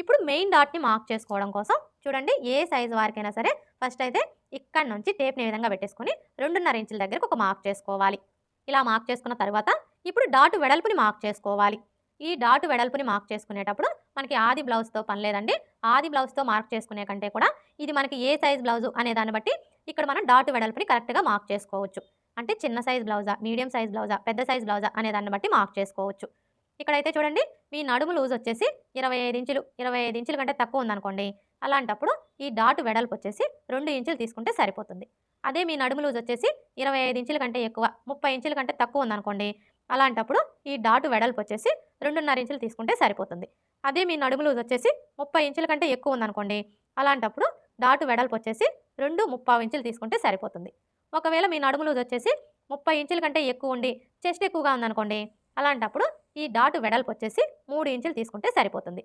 ఇప్పుడు main డాట్‌ని mark చేసుకోవడం కోసం చూడండి ఏ సైజ్ వారికైనా సరే ఫస్ట్ అయితే ఇక్కడ నుంచి టేప్‌ని ఈ విధంగా పెట్టేసుకొని 2.5 ఇంచుల దగ్గరకు ఒక మార్క్ చేసుకోవాలి. ఇలా మార్క్ చేసుకున్న తర్వాత ఇప్పుడు డాట్ వెడల్పుని మార్క్ చేసుకోవాలి. ఈ డాట్ వెడల్పుని మార్క్ చేసుకునేటప్పుడు మనకి ఆది బ్లౌజ్‌తో పని లేదండి. ఆది బ్లౌజ్‌తో మార్క్ చేసుకునే కంటే కూడా ఇది మనకి ఏ సైజ్ బ్లౌజు అనే దాన్ని బట్టి ఇక్కడ మనం డాట్ వెడల్పుని కరెక్ట్‌గా మార్క్ చేసుకోవచ్చు. అంటే చిన్న సైజ్ బ్లౌజా, మీడియం సైజ్ బ్లౌజా, పెద్ద సైజ్ బ్లౌజా అనే దాన్ని బట్టి మార్క్ చేసుకోవచ్చు. ఇక్కడైతే చూడండి మీ నడుము లూజ్ వచ్చేసి 25 ఇంచులు, 25 ఇంచుల కంటే తక్కువ ఉందనుకోండి. అలాంటప్పుడు ఈ డాట్ వెడల్పు వచ్చేసి 2 ఇంచులు తీసుకుంటే సరిపోతుంది. అదే మీ నడుము లూజ్ వచ్చేసి 25 ఇంచుల కంటే ఎక్కువ, 30 ఇంచుల కంటే తక్కువ ఉందనుకోండి. అలాంటప్పుడు ఈ డాట్ వెడల్పు వచ్చేసి 2.5 ఇంచులు తీసుకుంటే సరిపోతుంది. అదే మీ నడుము లూజ్ వచ్చేసి 30 ఇంచుల కంటే ఎక్కువ ఉందనుకోండి. అలాంటప్పుడు డాట్ వెడల్పు వచ్చేసి 2.75 ఇంచులు తీసుకుంటే సరిపోతుంది. ఒకవేళ మీ నడుము లూజ్ వచ్చేసి 30 ఇంచుల కంటే ఎక్కువ ఉండి చెస్ట్ ఎక్కువగా ఉందనుకోండి. అలాంటప్పుడు ఈ డాట్ వెడల్పు వచ్చేసి 3 ఇంచులు తీసుకుంటే సరిపోతుంది.